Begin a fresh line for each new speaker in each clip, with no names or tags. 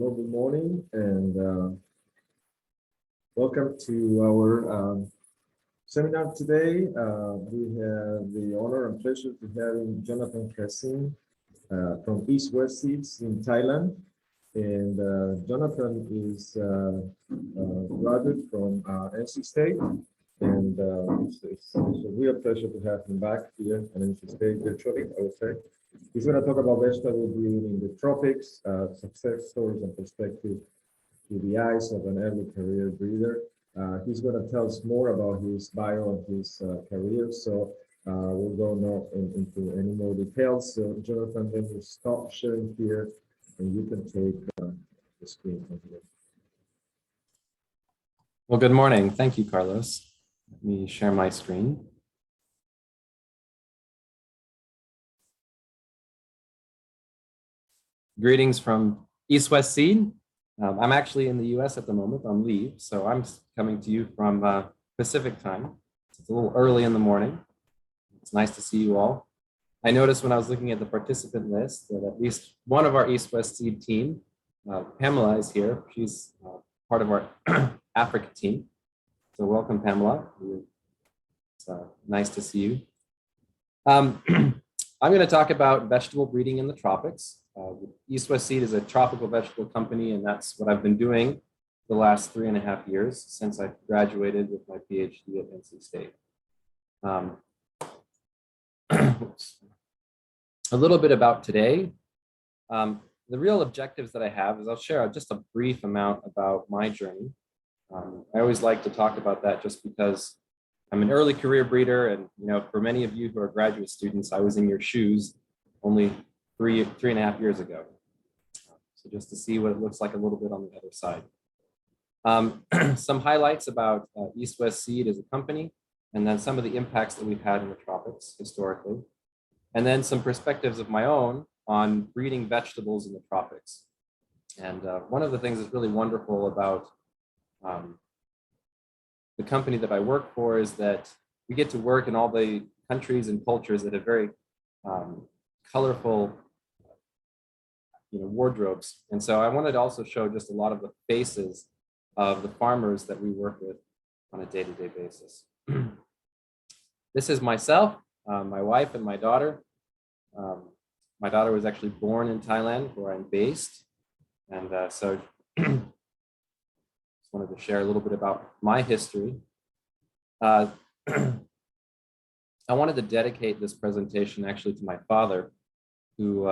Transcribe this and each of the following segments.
Hello, good morning, and welcome to our seminar today. We have the honor and pleasure to having Jonathan Kassim from East West Seeds in Thailand. And Jonathan is graduate from NC State, and it's a real pleasure to have him back here at NC State virtually, I would say. He's going to talk about vegetable breeding in the tropics, success stories and perspective through the eyes of an early career breeder. He's going to tell us more about his bio and his career. So we'll go now into any more details. So Jonathan, then you stop sharing here and you can take the screen from here.
Well, good morning. Thank you, Carlos. Let me share my screen. Greetings from East West Seed. I'm actually in the US at the moment on leave, so I'm coming to you from Pacific time. It's a little early in the morning. It's nice to see you all. I noticed when I was looking at the participant list that at least one of our East West Seed team, Pamela, is here. She's part of our Africa team. So welcome, Pamela. It's nice to see you. I'm going to talk about vegetable breeding in the tropics. East West Seed is a tropical vegetable company, and that's what I've been doing the last 3.5 years since I graduated with my PhD at NC State. A little bit about today. The real objectives that I have is I'll share just a brief amount about my journey. I always like to talk about that just because I'm an early career breeder, and for many of you who are graduate students, I was in your shoes only 3.5 years ago. So just to see what it looks like a little bit on the other side. Some highlights about East West Seed as a company, and then some of the impacts that we've had in the tropics historically, and then some perspectives of my own on breeding vegetables in the tropics. And one of the things that's really wonderful about the company that I work for is that we get to work in all the countries and cultures that have very colorful wardrobes. And so I wanted to also show just a lot of the faces of the farmers that we work with on a day-to-day basis. This is myself, my wife, and my daughter. My daughter was actually born in Thailand, where I'm based. And so just wanted to share a little bit about my history. I wanted to dedicate this presentation actually to my father, who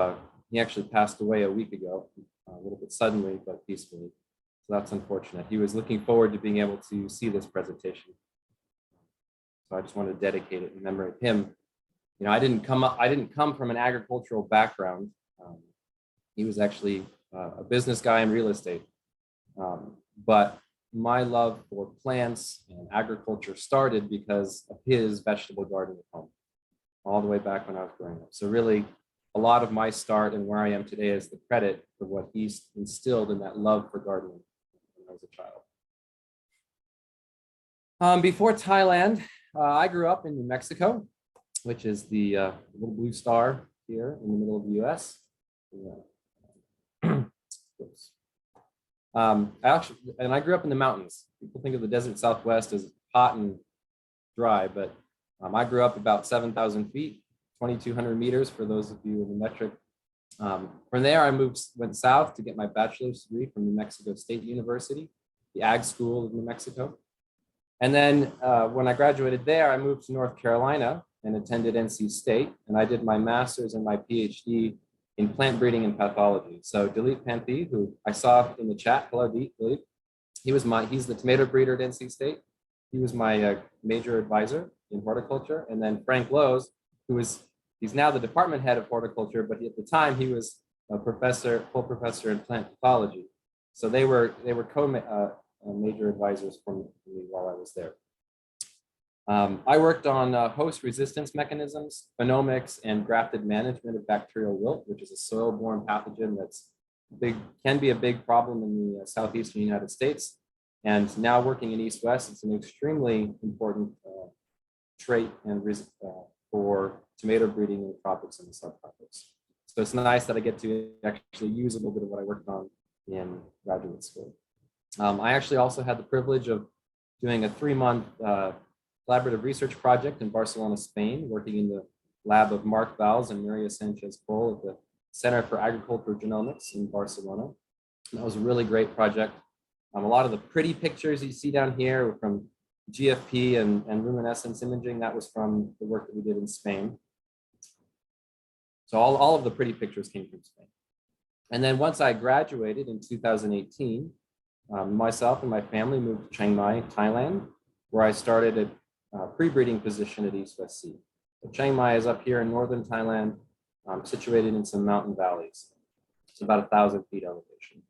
he actually passed away a week ago, a little bit suddenly, but peacefully. So that's unfortunate. He was looking forward to being able to see this presentation. So I just wanted to dedicate it in memory of him. I didn't come from an agricultural background. He was actually a business guy in real estate. But my love for plants and agriculture started because of his vegetable garden at home, all the way back when I was growing up. So really, a lot of my start and where I am today is the credit for what he's instilled in that love for gardening when I was a child. Before Thailand, I grew up in New Mexico, which is the little blue star here in the middle of the US. I grew up in the mountains. People think of the desert Southwest as hot and dry, but I grew up about 7,000 feet, 2,200 meters for those of you in the metric. From there, I went south to get my bachelor's degree from New Mexico State University, the Ag School of New Mexico. And then when I graduated there, I moved to North Carolina and attended NC State, and I did my master's and my PhD in plant breeding and pathology. So Dilip Panthi, who I saw in the chat, hello Dilip, he's the tomato breeder at NC State. He was my major advisor in horticulture. And then Frank Lowe's, he's now the department head of horticulture, but at the time he was a full professor in plant pathology. So they were major advisors for me while I was there. I worked on host resistance mechanisms, phenomics, and grafted management of bacterial wilt, which is a soil-borne pathogen can be a big problem in the southeastern United States. And now working in East West, it's an extremely important trait and for tomato breeding in the tropics and the subtropics. So it's nice that I get to actually use a little bit of what I worked on in graduate school. I actually also had the privilege of doing a 3-month collaborative research project in Barcelona, Spain, working in the lab of Marc Valls and Maria Sanchez Pol at the Center for Agricultural Genomics in Barcelona. And that was a really great project. A lot of the pretty pictures you see down here were from GFP and luminescence imaging. That was from the work that we did in Spain. So all of the pretty pictures came from Spain. And then once I graduated in 2018, myself and my family moved to Chiang Mai, Thailand, where I started a pre-breeding position at East West Seed. So Chiang Mai is up here in northern Thailand, situated in some mountain valleys. It's about 1,000 feet elevation.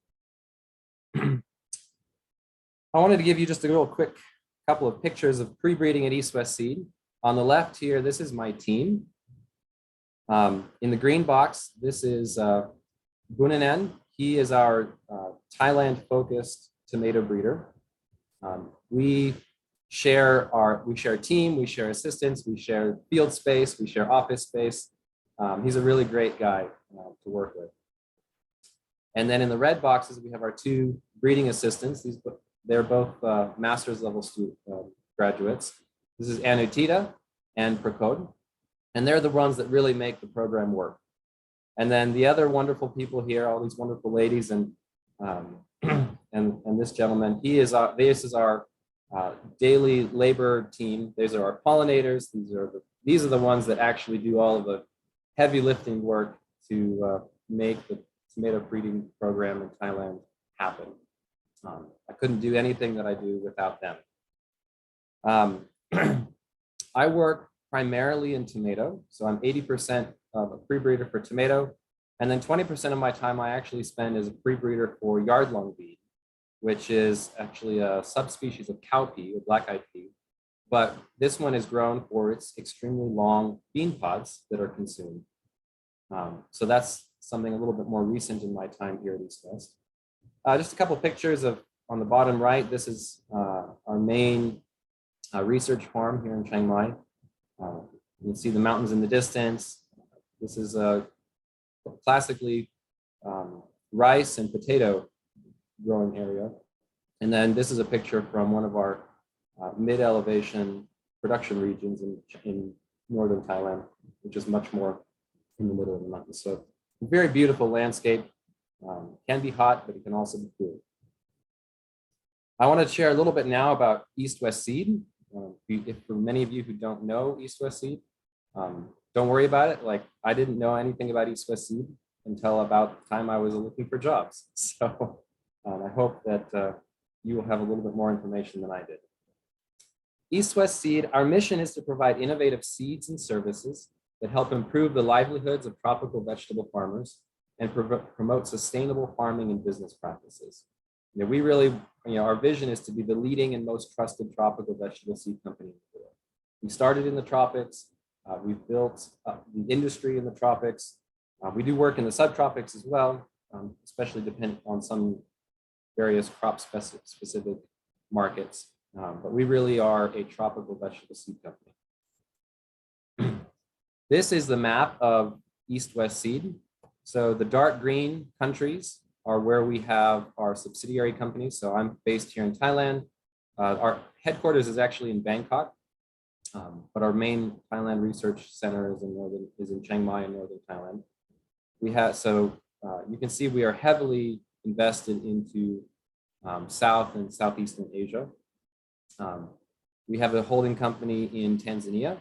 I wanted to give you just a real quick couple of pictures of pre-breeding at East West Seed. On the left here, this is my team. In the green box, this is Bunanan. He is our Thailand-focused tomato breeder. We share team, we share assistants, we share field space, we share office space. He's a really great guy to work with. And then in the red boxes, we have our 2 breeding assistants. They're both master's level graduates. This is Anutita and Prakod, and they're the ones that really make the program work. And then the other wonderful people here, all these wonderful ladies and this gentleman, this is our daily labor team. These are our pollinators. These are the ones that actually do all of the heavy lifting work to make the tomato breeding program in Thailand happen. I couldn't do anything that I do without them. I work primarily in tomato, so I'm 80% of a pre-breeder for tomato, and then 20% of my time I actually spend as a pre-breeder for yard-long beet, which is actually a subspecies of cowpea or black-eyed pea, but this one is grown for its extremely long bean pods that are consumed. So that's something a little bit more recent in my time here at East West. Just a couple of pictures of, on the bottom right, this is our main research farm here in Chiang Mai. You can see the mountains in the distance. This is a classically rice and potato growing area. And then this is a picture from one of our mid-elevation production regions in northern Thailand, which is much more in the middle of the mountains. So a very beautiful landscape. Can be hot, but it can also be cool. I want to share a little bit now about East West Seed. If for many of you who don't know East West Seed, don't worry about it. Like, I didn't know anything about East West Seed until about the time I was looking for jobs. So I hope that you will have a little bit more information than I did. East West Seed, our mission is to provide innovative seeds and services that help improve the livelihoods of tropical vegetable farmers and promote sustainable farming and business practices. We really, our vision is to be the leading and most trusted tropical vegetable seed company in the world. We started in the tropics. We've built the industry in the tropics. We do work in the subtropics as well, especially depending on some various crop specific markets. But we really are a tropical vegetable seed company. This is the map of East West Seed. So the dark green countries are where we have our subsidiary companies. So I'm based here in Thailand. Our headquarters is actually in Bangkok, but our main Thailand research center is in Chiang Mai in northern Thailand. You can see we are heavily invested into South and Southeastern Asia. We have a holding company in Tanzania,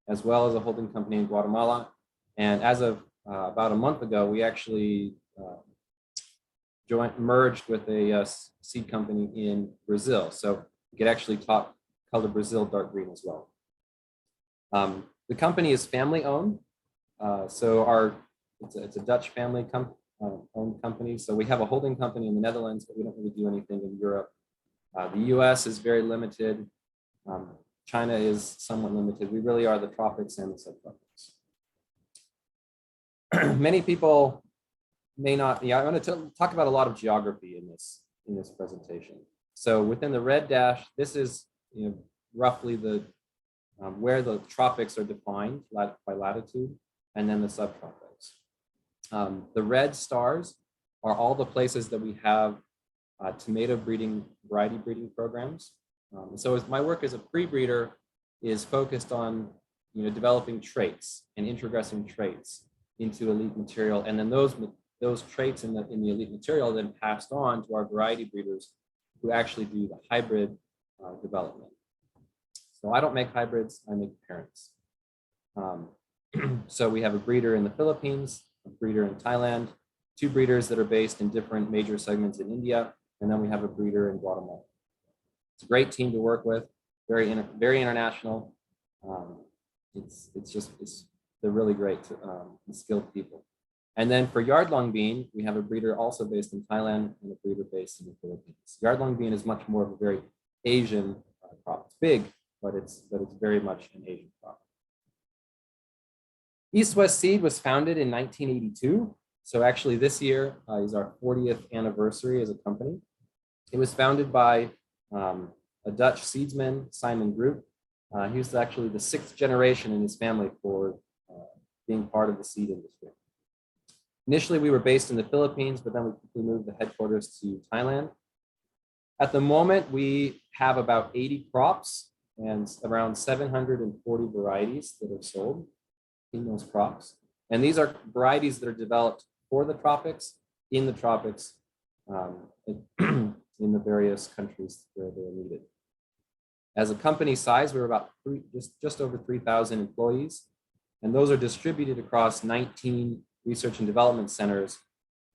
as well as a holding company in Guatemala. And as of about a month ago, we actually merged with a seed company in Brazil. So you could actually color Brazil dark green as well. The company is family owned. It's a Dutch family owned company. So we have a holding company in the Netherlands, but we don't really do anything in Europe. The US is very limited. China is somewhat limited. We really are the tropics and the subtropics. Many people may not, I'm going to talk about a lot of geography in this presentation. So within the red dash, this is roughly the where the tropics are defined by latitude, and then the subtropics. The red stars are all the places that we have tomato breeding, variety breeding programs. So my work as a pre-breeder is focused on developing traits and introgressing traits into elite material, and then those traits in the elite material are then passed on to our variety breeders who actually do the hybrid development. So I don't make hybrids, I make parents. So we have a breeder in the Philippines, a breeder in Thailand, 2 breeders that are based in different major segments in India, and then we have a breeder in Guatemala. It's a great team to work with, very international. They're really great, skilled people. And then for yard-long bean, we have a breeder also based in Thailand and a breeder based in the Philippines. Yard-long bean is much more of a very Asian crop. It's big, but it's very much an Asian crop. East West Seed was founded in 1982. So actually this year is our 40th anniversary as a company. It was founded by a Dutch seedsman, Simon Groot. He was actually the 6th generation in his family for being part of the seed industry. Initially, we were based in the Philippines, but then we quickly moved the headquarters to Thailand. At the moment, we have about 80 crops and around 740 varieties that are sold in those crops. And these are varieties that are developed for the tropics, in the tropics, in the various countries where they're needed. As a company size, we're about just over 3,000 employees, and those are distributed across 19 research and development centers,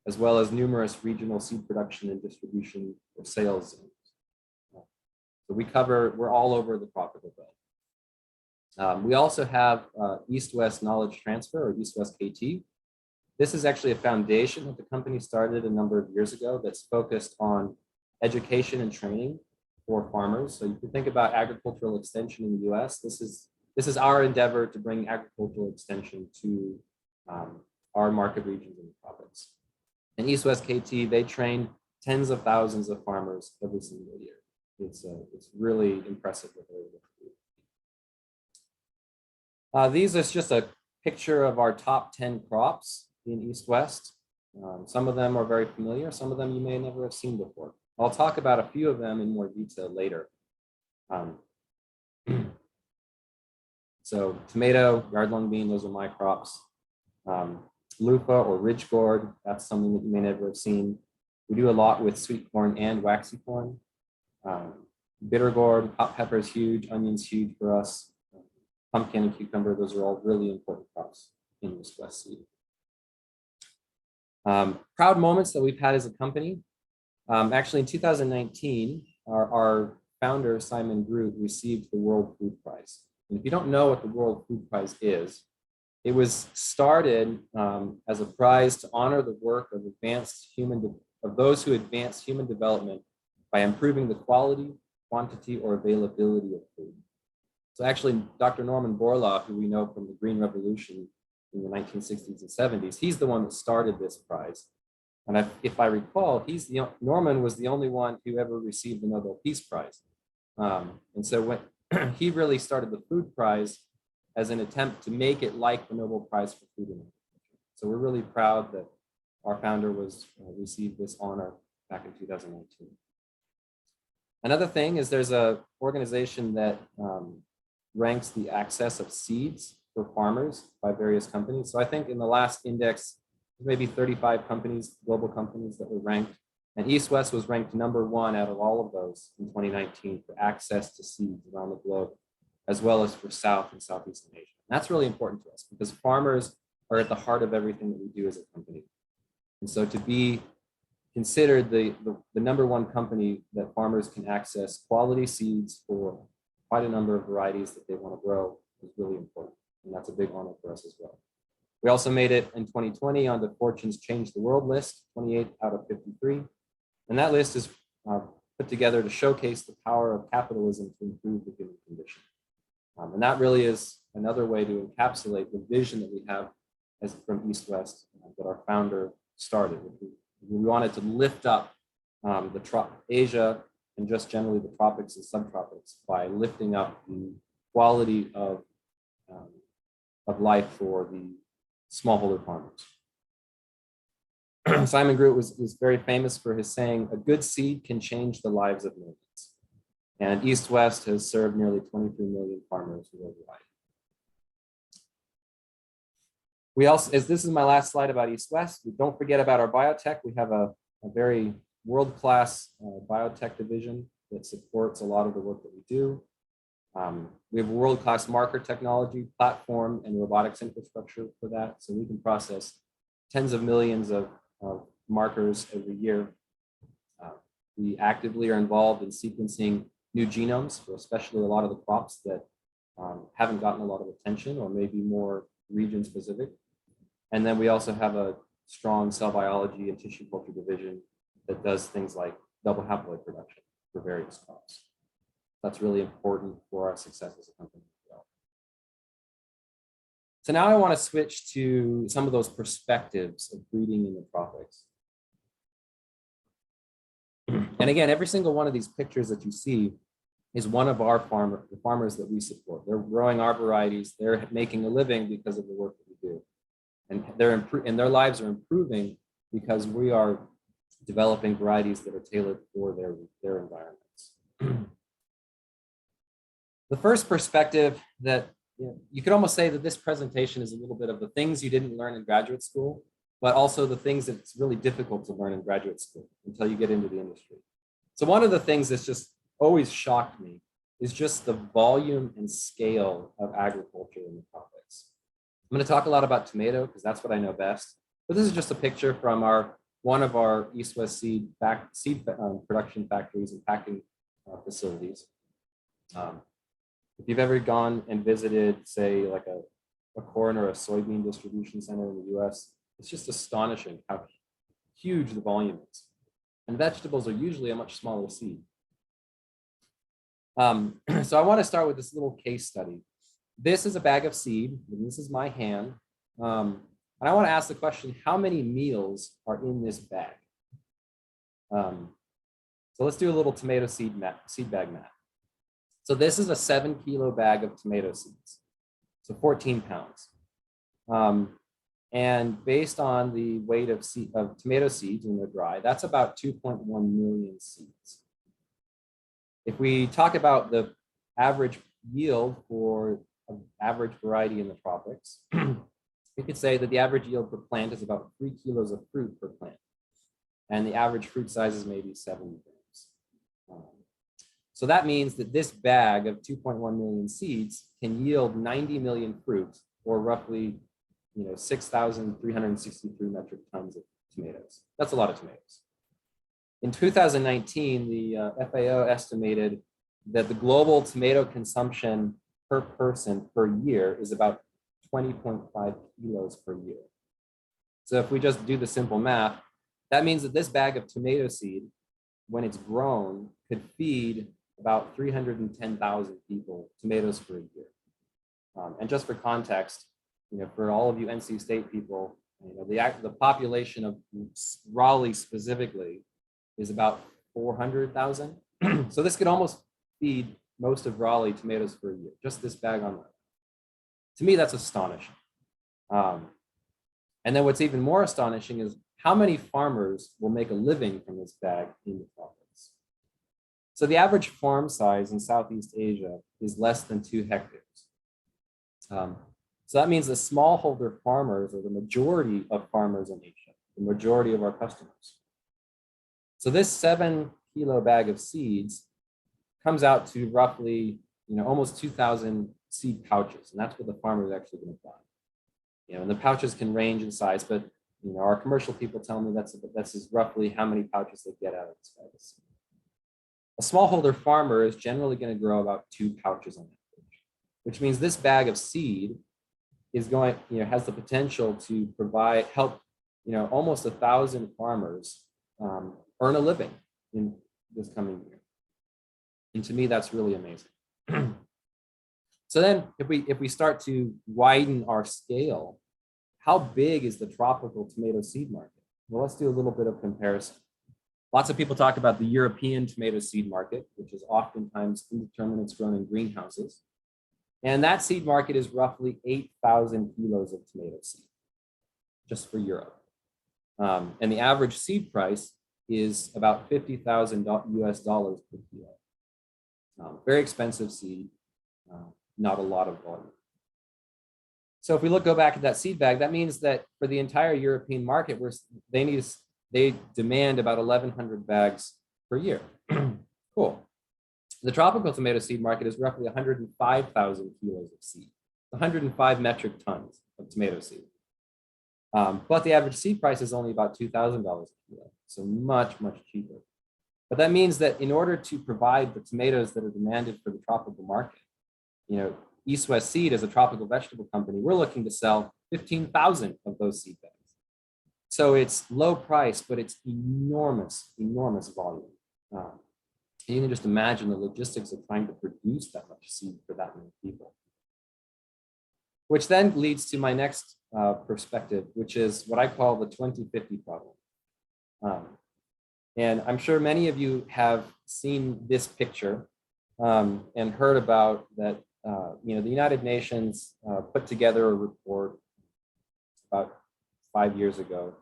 as well as numerous regional seed production and distribution or sales zones. So we're all over the tropical belt. We also have East-West Knowledge Transfer, or East-West KT. This is actually a foundation that the company started a number of years ago that's focused on education and training for farmers. So you can think about agricultural extension in the US. This is our endeavor to bring agricultural extension to our market regions in the tropics. And East West KT, they train tens of thousands of farmers every single year. It's really impressive what they're able to do. These is just a picture of our top 10 crops in East West. Some of them are very familiar. Some of them you may never have seen before. I'll talk about a few of them in more detail later. So tomato, yard-long bean, those are my crops. Lupa or ridge gourd, that's something that you may never have seen. We do a lot with sweet corn and waxy corn. Bitter gourd, hot pepper is huge, onions huge for us. Pumpkin and cucumber, those are all really important crops in East West Seed. Proud moments that we've had as a company. Actually, in 2019, our founder, Simon Groot, received the World Food Prize. And if you don't know what the World Food Prize is, it was started as a prize to honor the work of those who advanced human development by improving the quality, quantity, or availability of food. So actually, Dr. Norman Borlaug, who we know from the Green Revolution in the 1960s and 70s, he's the one that started this prize. And if I recall, Norman was the only one who ever received the Nobel Peace Prize. And so when he really started the food prize as an attempt to make it like the Nobel Prize for Food and Agriculture. So we're really proud that our founder received this honor back in 2019. Another thing is there's an organization that ranks the access of seeds for farmers by various companies. So I think in the last index, maybe 35 companies, global companies that were ranked, and East West was ranked #1 out of all of those in 2019 for access to seeds around the globe, as well as for South and Southeast Asia. And that's really important to us because farmers are at the heart of everything that we do as a company. And so to be considered the #1 company that farmers can access quality seeds for quite a number of varieties that they want to grow is really important. And that's a big honor for us as well. We also made it in 2020 on the Fortune's Change the World list, 28 out of 53. And that list is put together to showcase the power of capitalism to improve the human condition. And that really is another way to encapsulate the vision that we have from East West that our founder started. We wanted to lift up Asia and just generally the tropics and subtropics by lifting up the quality of life for the smallholder farmers. Simon Groot was very famous for his saying, "A good seed can change the lives of millions." And East West has served nearly 23 million farmers worldwide. We also, as this is my last slide about East West, we don't forget about our biotech. We have a very world-class biotech division that supports a lot of the work that we do. We have a world-class marker technology platform and robotics infrastructure for that. So we can process tens of millions of markers every year. We actively are involved in sequencing new genomes for especially a lot of the crops that haven't gotten a lot of attention or maybe more region specific. And then we also have a strong cell biology and tissue culture division that does things like double haploid production for various crops. That's really important for our success as a company as well. So now I want to switch to some of those perspectives of breeding in the tropics. And again, every single one of these pictures that you see is one of our the farmers that we support. They're growing our varieties. They're making a living because of the work that we do. And their lives are improving because we are developing varieties that are tailored for their environments. The first perspective that you could almost say that this presentation is a little bit of the things you didn't learn in graduate school, but also the things that it's really difficult to learn in graduate school until you get into the industry. So one of the things that's just always shocked me is just the volume and scale of agriculture in the tropics. I'm going to talk a lot about tomato because that's what I know best, but this is just a picture from one of our East West seed production factories and packing facilities. If you've ever gone and visited, say, like a corn or a soybean distribution center in the US, it's just astonishing how huge the volume is. And vegetables are usually a much smaller seed. So I want to start with this little case study. This is a bag of seed, and this is my hand. And I want to ask the question, how many meals are in this bag? So let's do a little tomato seed bag math. So this is a 7-kilo bag of tomato seeds, so 14 pounds. And based on the weight of tomato seeds when they're dry, that's about 2.1 million seeds. If we talk about the average yield for an average variety in the tropics, we could say that the average yield per plant is about 3 kilos of fruit per plant. And the average fruit size is maybe 7 grams. So that means that this bag of 2.1 million seeds can yield 90 million fruit, or roughly 6,363 metric tons of tomatoes. That's a lot of tomatoes. In 2019, the FAO estimated that the global tomato consumption per person per year is about 20.5 kilos per year. So if we just do the simple math, that means that this bag of tomato seed, when it's grown, could feed about 310,000 people tomatoes for a year. And just for context, for all of you NC State people, the population of Raleigh specifically is about 400,000. So this could almost feed most of Raleigh tomatoes for a year, just this bag on that. To me, that's astonishing. And then what's even more astonishing is how many farmers will make a living from this bag in the tropics. So the average farm size in Southeast Asia is less than 2 hectares. So that means the smallholder farmers are the majority of farmers in Asia, the majority of our customers. So this 7-kilo bag of seeds comes out to roughly, almost 2,000 seed pouches, and that's what the farmer is actually going to buy. And the pouches can range in size, but our commercial people tell me that's roughly how many pouches they get out of this bag of seed. A smallholder farmer is generally going to grow about 2 pouches on average, which means this bag of seed is going, has the potential to help, almost 1,000 farmers earn a living in this coming year. And to me, that's really amazing. So then if we start to widen our scale, how big is the tropical tomato seed market? Well, let's do a little bit of comparison. Lots of people talk about the European tomato seed market, which is oftentimes indeterminates grown in greenhouses. And that seed market is roughly 8,000 kilos of tomato seed, just for Europe. And the average seed price is about $50,000 per kilo. Very expensive seed, not a lot of volume. So if we go back at that seed bag, that means that for the entire European market, they demand about 1,100 bags per year. Cool. The tropical tomato seed market is roughly 105,000 kilos of seed, 105 metric tons of tomato seed. But the average seed price is only about $2,000 a kilo, so much, much cheaper. But that means that in order to provide the tomatoes that are demanded for the tropical market, East West Seed as a tropical vegetable company, we're looking to sell 15,000 of those seed bags. So it's low price, but it's enormous, enormous volume. You can just imagine the logistics of trying to produce that much seed for that many people. Which then leads to my next perspective, which is what I call the 2050 problem. And I'm sure many of you have seen this picture and heard about that. The United Nations put together a report about 5 years ago,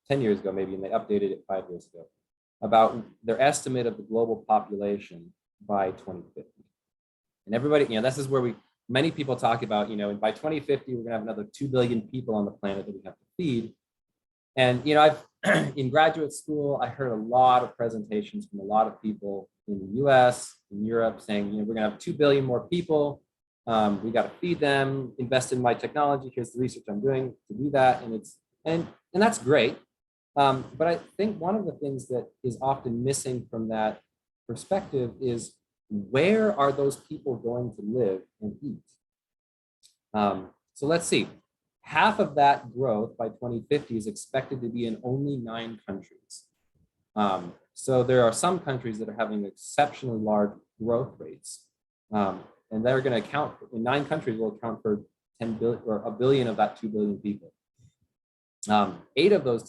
10 years ago maybe, and they updated it 5 years ago, about their estimate of the global population by 2050. And everybody, this is where many people talk about, by 2050, we're gonna have another 2 billion people on the planet that we have to feed. And, I've, in graduate school, I heard a lot of presentations from a lot of people in the US, in Europe, saying, we're gonna have 2 billion more people. We got to feed them, invest in my technology. Here's the research I'm doing to do that. And that's great. But I think one of the things that is often missing from that perspective is, where are those people going to live and eat? So let's see. Half of that growth by 2050 is expected to be in only 9 countries. So there are some countries that are having exceptionally large growth rates. And they're going to account, in 9 countries, will account for 10 billion or a billion of that 2 billion people. 8 of those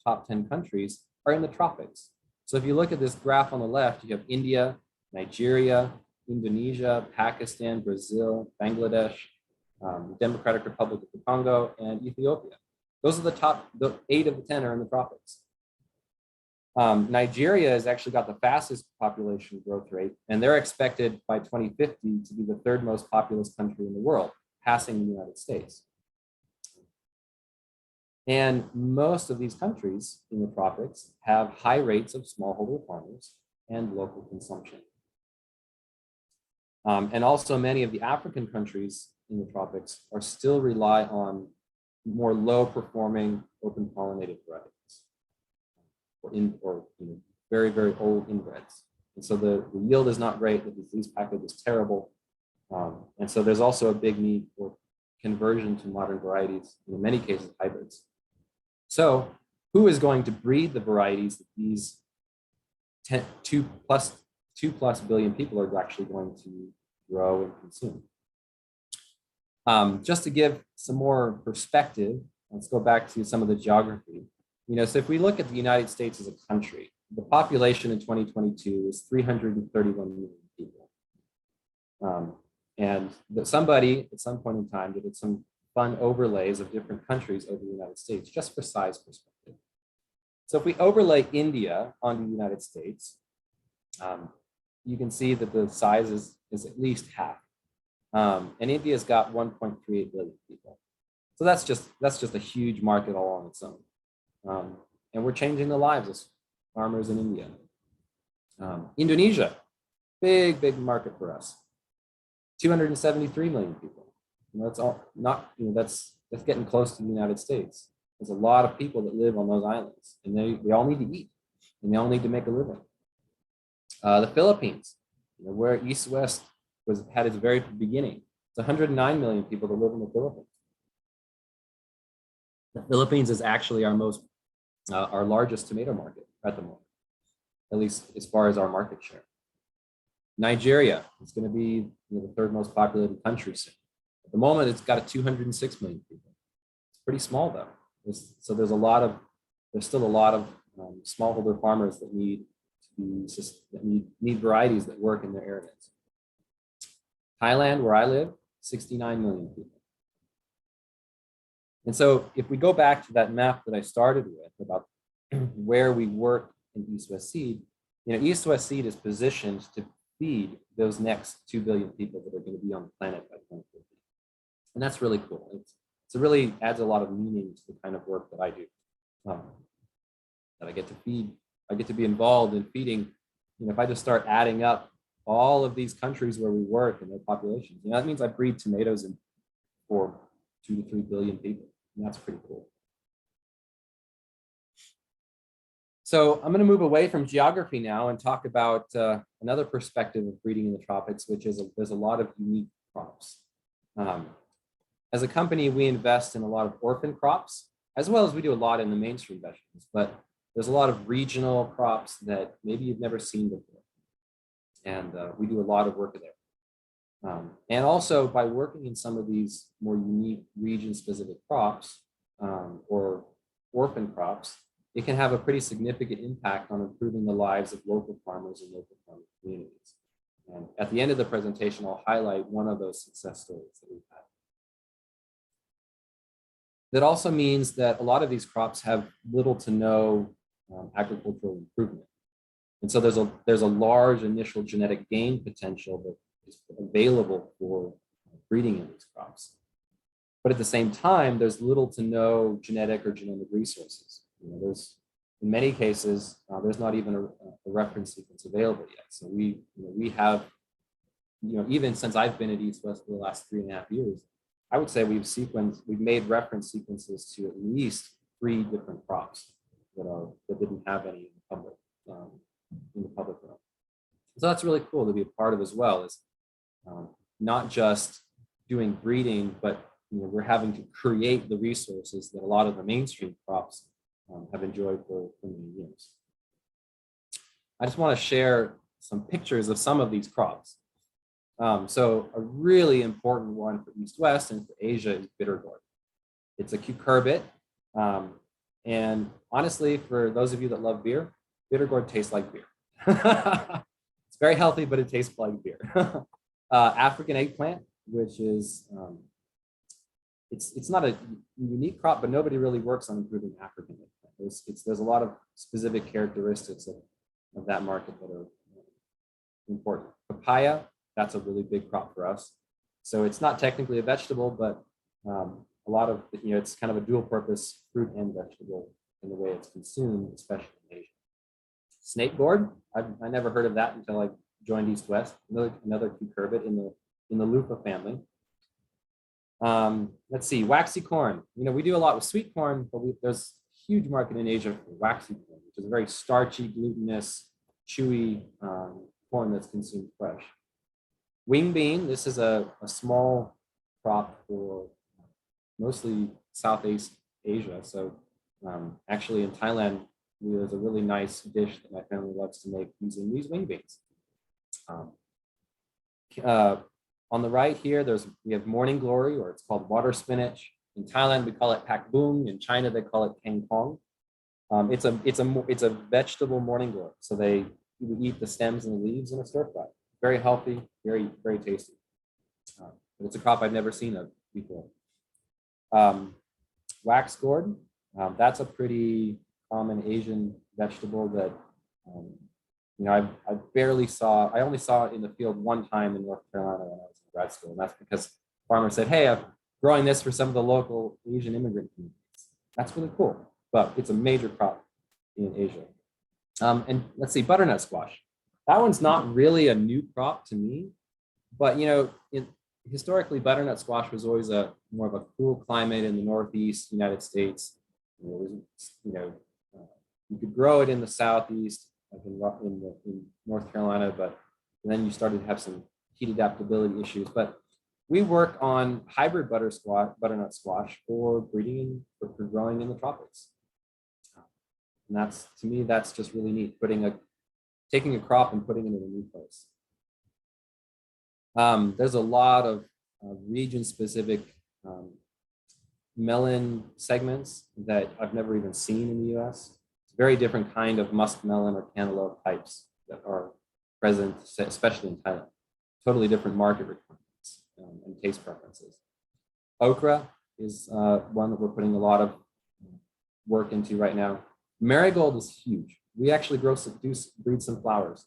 top 10 countries are in the tropics. So if you look at this graph on the left, you have India, Nigeria, Indonesia, Pakistan, Brazil, Bangladesh, Democratic Republic of the Congo, and Ethiopia. Those are the 8 of the 10 are in the tropics. Nigeria has actually got the fastest population growth rate, and they're expected by 2050 to be the 3rd most populous country in the world, passing the United States. And most of these countries in the tropics have high rates of smallholder farmers and local consumption. And also many of the African countries in the tropics are still rely on more low performing open pollinated varieties. Or very, very old inbreds. And so the yield is not great, the disease package is terrible. And so there's also a big need for conversion to modern varieties, in many cases hybrids. So who is going to breed the varieties that these 2 plus billion people are actually going to grow and consume? Just to give some more perspective, let's go back to some of the geography. So if we look at the United States as a country, the population in 2022 is 331 million people. And that somebody at some point in time did some fun overlays of different countries over the United States, just for size perspective. So if we overlay India onto the United States, you can see that the size is at least half. And India's got 1.38 billion people. So that's just a huge market all on its own. And we're changing the lives of farmers in India. Indonesia, big market for us. 273 million people. That's all not, that's getting close to the United States. There's a lot of people that live on those islands, and they all need to eat, and they all need to make a living. The Philippines, where East West had its very beginning. It's 109 million people that live in the Philippines. The Philippines is actually our largest tomato market at the moment, at least as far as our market share. Nigeria is going to be the 3rd most populated country soon. At the moment, it's got 206 million people. It's pretty small though. There's still a lot of smallholder farmers that need varieties that work in their areas. Thailand, where I live, 69 million people. And so if we go back to that map that I started with about where we work in East West Seed, East West Seed is positioned to feed those next 2 billion people that are going to be on the planet by 2050. And that's really cool. It really adds a lot of meaning to the kind of work that I do. That I get to feed, I get to be involved in feeding. If I just start adding up all of these countries where we work and their populations, that means I breed tomatoes for 2 to 3 billion people. And that's pretty cool. So I'm going to move away from geography now and talk about another perspective of breeding in the tropics, which is there's a lot of unique crops. As a company, we invest in a lot of orphan crops, as well as we do a lot in the mainstream vegetables, but there's a lot of regional crops that maybe you've never seen before. And we do a lot of work there. And also by working in some of these more unique region-specific crops or orphan crops, it can have a pretty significant impact on improving the lives of local farmers and local farming communities. And at the end of the presentation, I'll highlight one of those success stories that we've had. That also means that a lot of these crops have little to no agricultural improvement. And so there's a large initial genetic gain potential that is available for breeding in these crops. But at the same time, there's little to no genetic or genomic resources. There's, in many cases, there's not even a reference sequence available yet. So we have, even since I've been at East West for the last 3.5 years, I would say we've made reference sequences to at least 3 different crops that didn't have any in the public realm. So that's really cool to be a part of as well. Is not just doing breeding, but we're having to create the resources that a lot of the mainstream crops have enjoyed for many years. I just want to share some pictures of some of these crops. So a really important one for East West and for Asia is bitter gourd. It's a cucurbit. And honestly, for those of you that love beer, bitter gourd tastes like beer. It's very healthy, but it tastes like beer. African eggplant, which is, it's not a unique crop, but nobody really works on improving African eggplant. There's a lot of specific characteristics of that market that are important. Papaya, that's a really big crop for us. So it's not technically a vegetable, but a lot of, it's kind of a dual purpose fruit and vegetable in the way it's consumed, especially in Asia. Snake gourd, I never heard of that until I joined East West, another cucurbit in the Lupa family. Let's see, waxy corn. We do a lot with sweet corn, but there's a huge market in Asia for waxy corn, which is a very starchy, glutinous, chewy corn that's consumed fresh. Wing bean, this is a small crop for mostly Southeast Asia. So actually in Thailand, there's a really nice dish that my family loves to make using these wing beans. On the right here, we have morning glory, or it's called water spinach. In Thailand, we call it pak bung. In China, they call it kangkong. It's a vegetable morning glory. So they eat the stems and the leaves in a stir fry. Very healthy, very, very tasty. But it's a crop I've never seen of before. Wax gourd, that's a pretty common Asian vegetable that I only saw it in the field one time in North Carolina when I was in grad school, and that's because farmers said, "Hey, I'm growing this for some of the local Asian immigrant communities." That's really cool, but it's a major crop in Asia. And let's see, butternut squash. That one's not really a new crop to me, but historically, butternut squash was always more of a cool climate in the Northeast United States. You could grow it in the Southeast, like in North Carolina, but then you started to have some heat adaptability issues. But we work on hybrid butternut squash for breeding for growing in the tropics. And to me, that's just really neat, taking a crop and putting it in a new place. There's a lot of region-specific melon segments that I've never even seen in the US. It's a very different kind of muskmelon or cantaloupe types that are present, especially in Thailand. Totally different market requirements and taste preferences. Okra, is one that we're putting a lot of work into right now. Marigold is huge. We actually breed some flowers.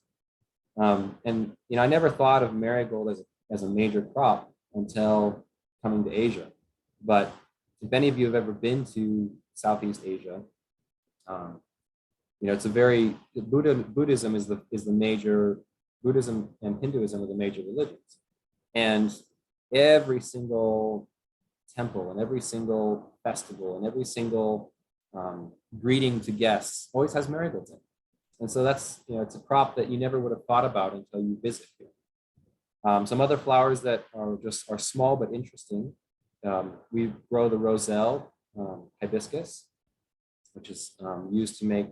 And I never thought of marigold as a major crop until coming to Asia. But if any of you have ever been to Southeast Asia, it's a very Buddhism is the major. Buddhism and Hinduism are the major religions, and every single temple and every single festival and every single greeting to guests always has marigolds in it. And so that's, it's a crop that you never would have thought about until you visit here. Some other flowers that are small but interesting. We grow the roselle hibiscus, which is used to make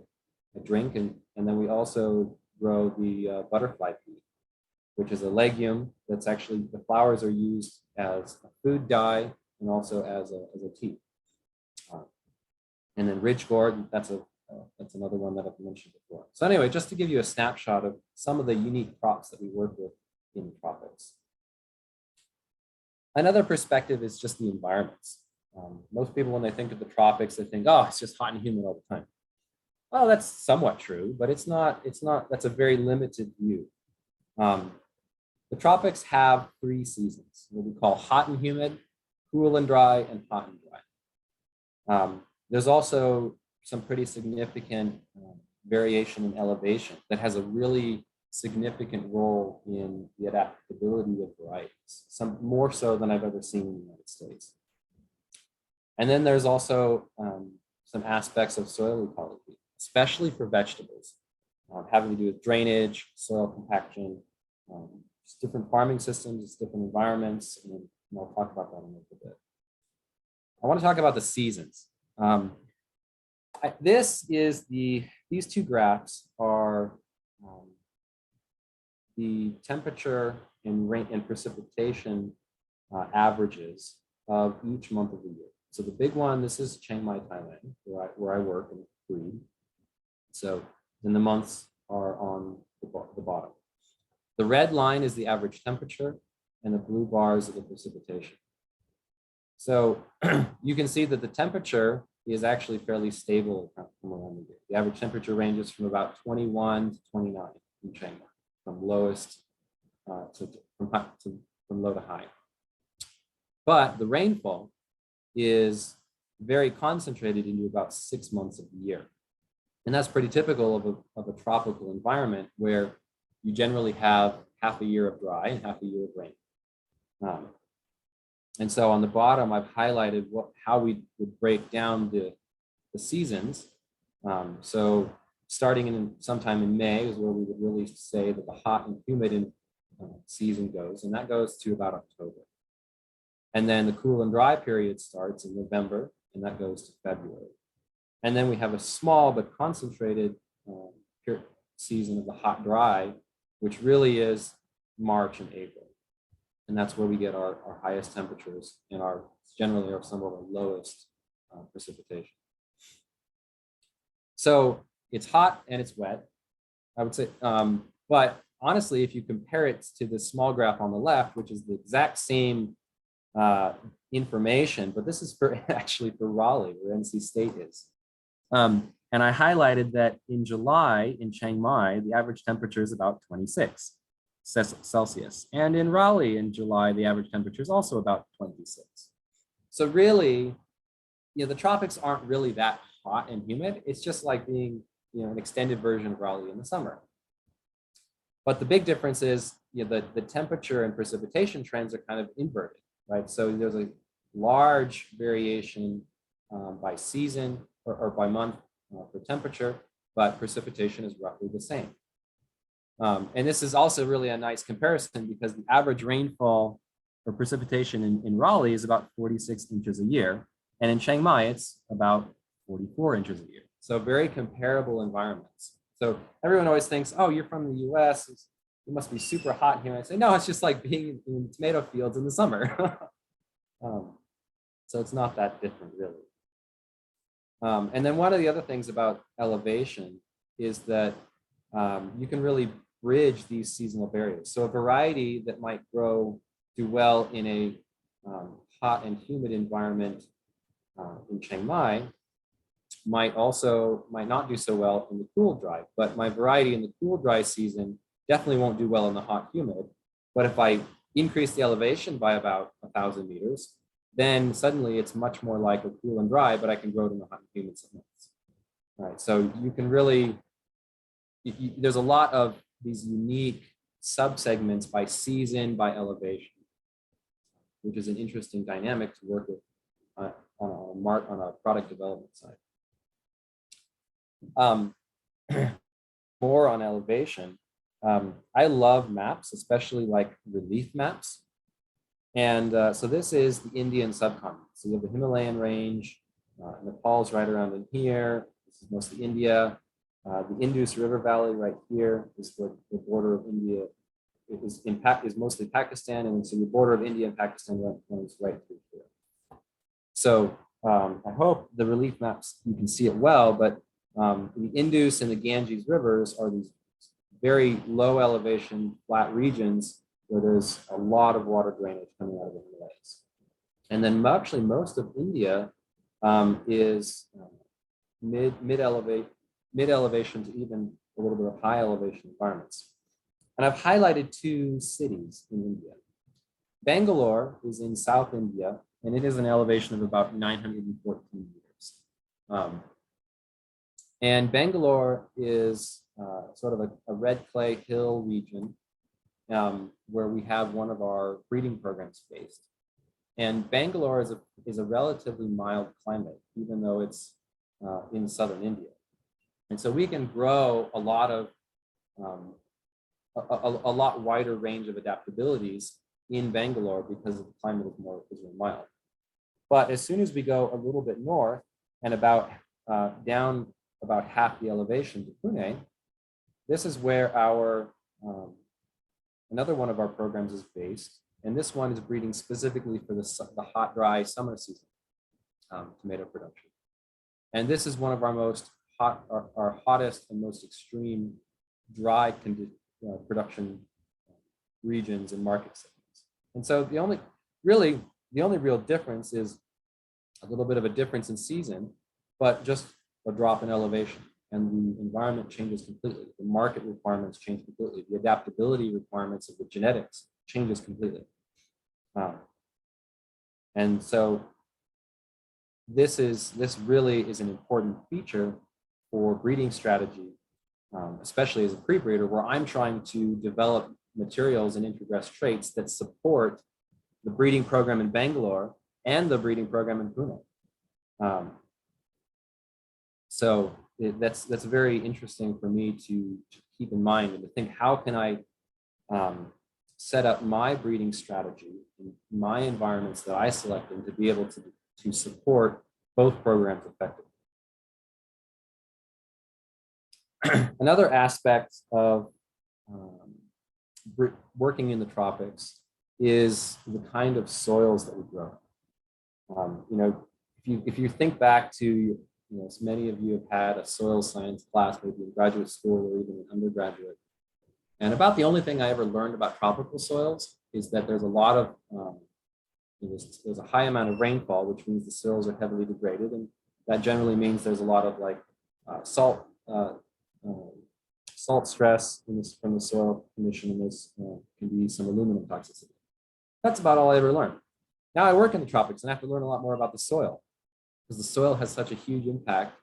a drink, and then we also grow the butterfly pea, which is a legume that's actually, the flowers are used as a food dye and also as a tea. And then ridge gourd, that's another one that I've mentioned before. So anyway, just to give you a snapshot of some of the unique crops that we work with in the tropics. Another perspective is just the environments. Most people, when they think of the tropics, they think, oh, it's just hot and humid all the time. Well, that's somewhat true, but it's not, that's a very limited view. The tropics have 3 seasons, what we call hot and humid, cool and dry, and hot and dry. There's also some pretty significant variation in elevation that has a really significant role in the adaptability of varieties, some more so than I've ever seen in the United States. And then there's also some aspects of soil ecology, especially for vegetables, having to do with drainage, soil compaction, just different farming systems, different environments, and I'll talk about that in a little bit. I want to talk about the seasons. These 2 graphs are the temperature and rain and precipitation averages of each month of the year. So the big one, this is Chiang Mai, Thailand, where I work and breed. So then the months are on the bottom. The red line is the average temperature, and the blue bars are the precipitation. So you can see that the temperature is actually fairly stable from around the year. The average temperature ranges from about 21 to 29 in Chiang Mai, from lowest from low to high. But the rainfall is very concentrated into about 6 months of the year. And that's pretty typical of a tropical environment where you generally have half a year of dry and half a year of rain. And so on the bottom, I've highlighted how we would break down the seasons. So starting sometime in May is where we would really say that the hot and humid season goes, and that goes to about October. And then the cool and dry period starts in November, and that goes to February. And then we have a small but concentrated season of the hot dry, which really is March and April. And that's where we get our highest temperatures and generally some of our lowest precipitation. So it's hot and it's wet, I would say. But honestly, if you compare it to the small graph on the left, which is the exact same information, but this is actually for Raleigh, where NC State is. And I highlighted that in July in Chiang Mai, the average temperature is about 26 Celsius. And in Raleigh in July, the average temperature is also about 26. So really, the tropics aren't really that hot and humid. It's just like being, an extended version of Raleigh in the summer. But the big difference is, the temperature and precipitation trends are kind of inverted, right? So there's a large variation by season or by month for temperature, but precipitation is roughly the same. And this is also really a nice comparison because the average rainfall or precipitation in Raleigh is about 46 inches a year. And in Chiang Mai, it's about 44 inches a year. So very comparable environments. So everyone always thinks, oh, you're from the US, it must be super hot here. I say, no, it's just like being in tomato fields in the summer. So it's not that different, really. And then one of the other things about elevation is that you can really bridge these seasonal barriers. So a variety that might do well in a hot and humid environment in Chiang Mai might not do so well in the cool dry, but my variety in the cool dry season definitely won't do well in the hot humid. But if I increase the elevation by about 1,000 meters, then suddenly it's much more like a cool and dry, but I can grow it in the hot and humid segments. All right, so you can really, there's a lot of these unique subsegments by season, by elevation, which is an interesting dynamic to work with on a product development side. More on elevation. I love maps, especially like relief maps. And so this is the Indian subcontinent. So you have the Himalayan range, Nepal's right around in here. This is mostly India. The Indus River Valley right here is the border of India. It is mostly Pakistan, and so the border of India and Pakistan runs right through here. So I hope the relief maps, you can see it well, but the Indus and the Ganges rivers are these very low elevation, flat regions where there's a lot of water drainage coming out of the Himalayas. And then actually most of India is mid elevation to even a little bit of high elevation environments. And I've highlighted two cities in India. Bangalore is in South India, and it is an elevation of about 914 meters. And Bangalore is sort of a red clay hill region where we have one of our breeding programs based. And Bangalore is a relatively mild climate, even though it's in southern India. And so we can grow a lot of a lot wider range of adaptabilities in Bangalore because the climate is more mild. But as soon as we go a little bit north and down about half the elevation to Pune, this is where our another one of our programs is based, and this one is breeding specifically for the hot, dry summer season tomato production. And this is one of our hottest and most extreme dry production regions and market segments. And so the only real difference is a little bit of a difference in season, but just a drop in elevation, and the environment changes completely. The market requirements change completely. The adaptability requirements of the genetics changes completely. And so this really is an important feature for breeding strategy, especially as a pre-breeder, where I'm trying to develop materials and introgress traits that support the breeding program in Bangalore and the breeding program in Pune. So that's very interesting for me to keep in mind and to think, how can I set up my breeding strategy in my environments that I selected to be able to support both programs effectively. Another aspect of working in the tropics is the kind of soils that we grow. If you think back to, so many of you have had a soil science class, maybe in graduate school or even in undergraduate. And about the only thing I ever learned about tropical soils is that there's a lot of, there's a high amount of rainfall, which means the soils are heavily degraded. And that generally means there's a lot of salt stress from the soil condition, and this can be some aluminum toxicity. That's about all I ever learned. Now I work in the tropics and I have to learn a lot more about the soil, because the soil has such a huge impact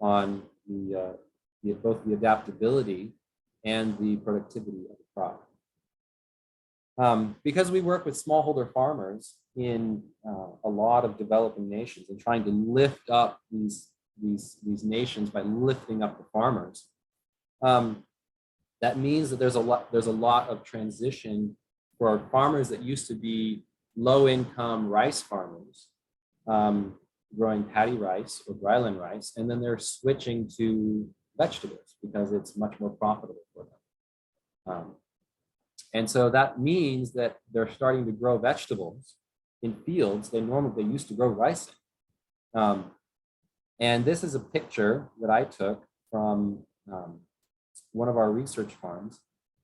on both the adaptability and the productivity of the crop. Because we work with smallholder farmers in a lot of developing nations and trying to lift up these nations by lifting up the farmers, that means that there's a lot of transition for our farmers that used to be low-income rice farmers, growing paddy rice or dryland rice, and then they're switching to vegetables because it's much more profitable for them. And so that means that they're starting to grow vegetables in fields they used to grow rice in. And this is a picture that I took from one of our research farms,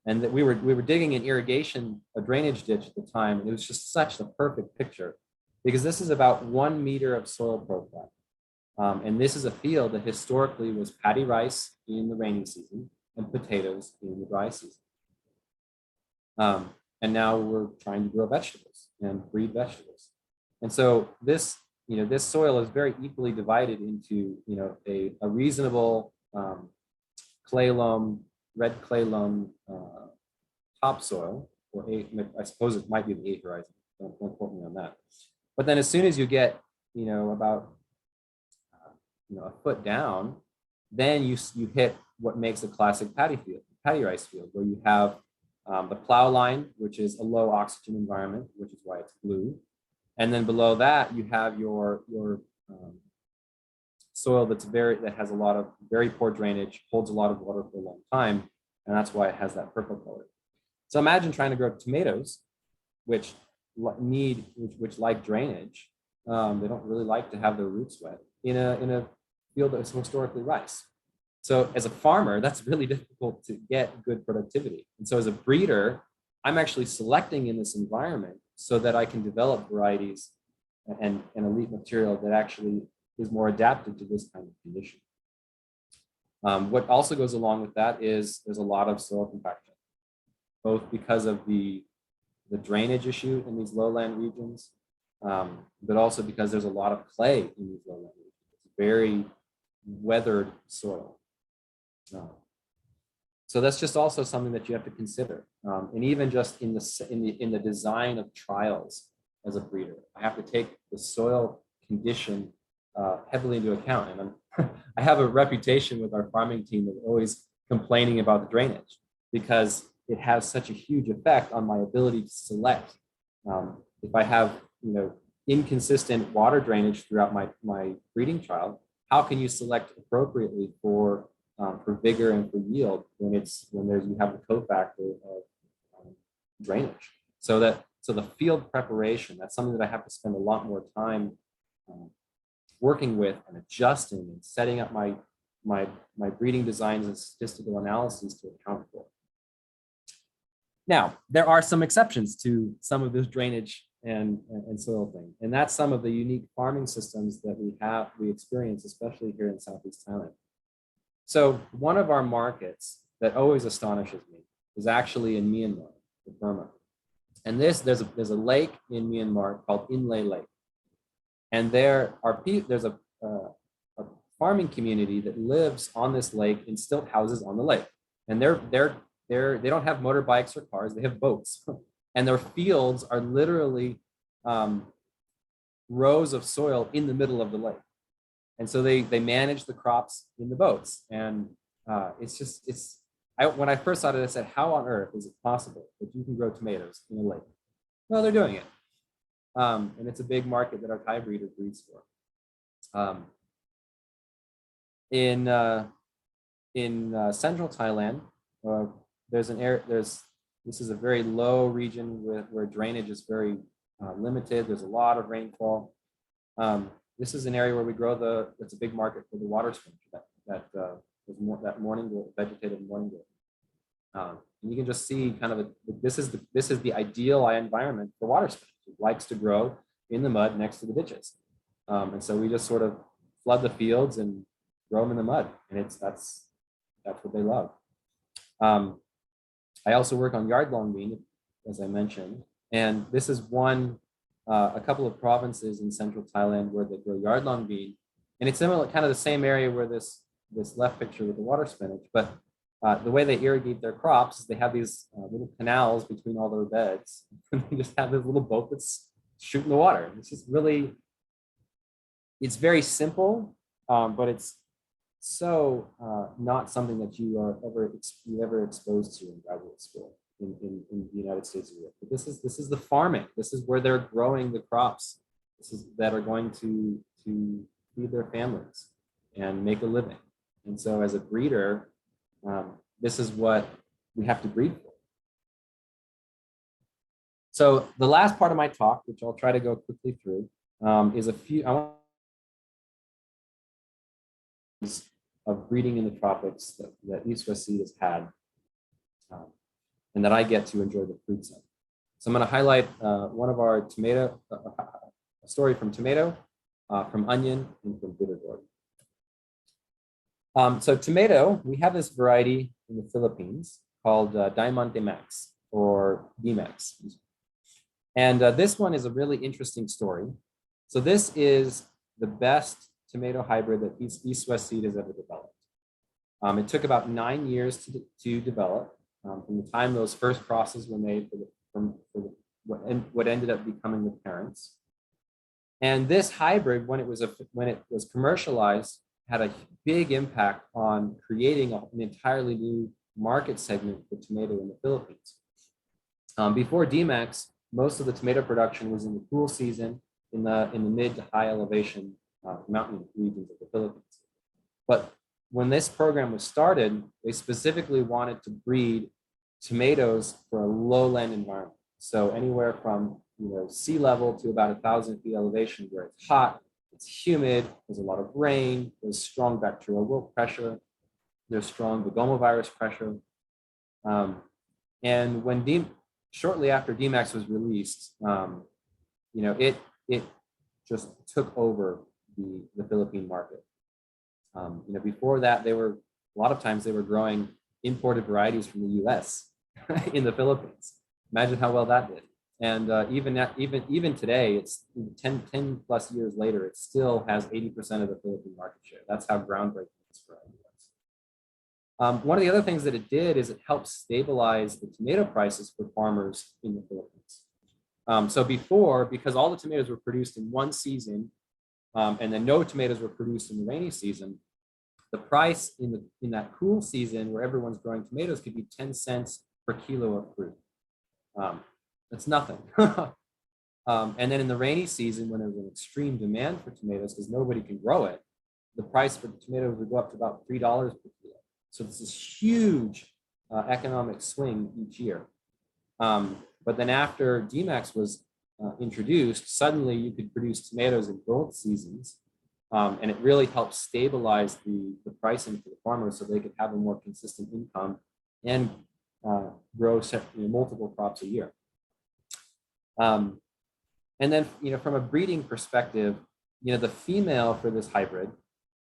and that we were digging an a drainage ditch at the time, and it was just such a perfect picture because this is about 1 meter of soil profile. And this is a field that historically was paddy rice in the rainy season and potatoes in the dry season. And now we're trying to grow vegetables and breed vegetables. And so this, this soil is very equally divided into, a reasonable clay loam, red clay loam topsoil, or I suppose it might be the 8 horizon. Don't quote me on that. But then as soon as you get, about a foot down, then you hit what makes a classic paddy rice field, where you have the plow line, which is a low oxygen environment, which is why it's blue. And then below that, you have your soil that has a lot of very poor drainage, holds a lot of water for a long time, and that's why it has that purple color. So imagine trying to grow tomatoes, which like drainage. They don't really like to have their roots wet in a field that's historically rice. So as a farmer, that's really difficult to get good productivity. And so as a breeder, I'm actually selecting in this environment so that I can develop varieties and elite material that actually is more adapted to this kind of condition. What also goes along with that is there's a lot of soil compaction, both because of the drainage issue in these lowland regions, but also because there's a lot of clay in these lowland regions. It's very weathered soil. So that's just also something that you have to consider. And even just in the design of trials as a breeder, I have to take the soil condition heavily into account. And I have a reputation with our farming team of always complaining about the drainage, because it has such a huge effect on my ability to select. If I have, inconsistent water drainage throughout my breeding trial, how can you select appropriately for vigor and for yield when you have the cofactor of drainage? So the field preparation, that's something that I have to spend a lot more time working with and adjusting and setting up my breeding designs and statistical analyses to account for. Now, there are some exceptions to some of this drainage and soil thing. And that's some of the unique farming systems that we experience, especially here in Southeast Thailand. So one of our markets that always astonishes me is actually in Myanmar, Burma. And there's a lake in Myanmar called Inle Lake. And there's a farming community that lives on this lake in stilt houses on the lake. And they don't have motorbikes or cars, they have boats. And their fields are literally rows of soil in the middle of the lake. And so they manage the crops in the boats. And when I first saw it, I said, how on earth is it possible that you can grow tomatoes in a lake? Well, they're doing it. And it's a big market that our Thai breeder breeds for. In central Thailand, this is a very low region where drainage is very limited. There's a lot of rainfall. This is an area where we grow it's a big market for the water spinach, that vegetative morning glory. And you can just see kind of this is the ideal environment for water spinach. It likes to grow in the mud next to the ditches. And so we just sort of flood the fields and grow them in the mud. And that's what they love. I also work on yard long bean, as I mentioned, and this is a couple of provinces in central Thailand where they grow yard long bean, and it's similar, kind of the same area where this left picture with the water spinach, but the way they irrigate their crops is they have these little canals between all their beds, and they just have this little boat that's shooting the water. It's very simple, but it's so not something that you are ever exposed to in graduate school in the United States of Europe. But this is the farming. This is where they're growing the crops. That are going to feed their families and make a living. And so as a breeder, this is what we have to breed for. So the last part of my talk, which I'll try to go quickly through, is of breeding in the tropics that East West Seed has had, and that I get to enjoy the fruits of. So I'm going to highlight one of our tomato, a story from tomato, from onion, and from bitter gourd. So tomato, we have this variety in the Philippines called Diamante Max or D-Max. And this one is a really interesting story. So this is the best tomato hybrid that East West Seed has ever developed. It took about 9 years to develop from the time those first crosses were made for what ended up becoming the parents. And this hybrid, when it was commercialized, had a big impact on creating an entirely new market segment for tomato in the Philippines. Before D-Max, most of the tomato production was in the cool season in the mid to high elevation mountain regions of the Philippines. But when this program was started, they specifically wanted to breed tomatoes for a lowland environment. So anywhere from sea level to about 1,000 feet elevation, where it's hot, it's humid, there's a lot of rain, there's strong bacterial wilt pressure, there's strong begomovirus pressure. And when shortly after D-Max was released, it just took over the Philippine market. Before that, a lot of times they were growing imported varieties from the U.S. in the Philippines. Imagine how well that did. And even today, it's 10 plus years later, it still has 80% of the Philippine market share. That's how groundbreaking this variety was. One of the other things that it did is it helped stabilize the tomato prices for farmers in the Philippines. So before, because all the tomatoes were produced in one season, and then no tomatoes were produced in the rainy season, the price in that cool season where everyone's growing tomatoes could be 10 cents per kilo of fruit. That's nothing. And then in the rainy season, when there's an extreme demand for tomatoes because nobody can grow it, the price for the tomatoes would go up to about $3 per kilo. So it's this huge economic swing each year. But then after D-Max was introduced, suddenly you could produce tomatoes in both seasons. And it really helped stabilize the pricing for the farmers so they could have a more consistent income and grow multiple crops a year. And then, from a breeding perspective, the female for this hybrid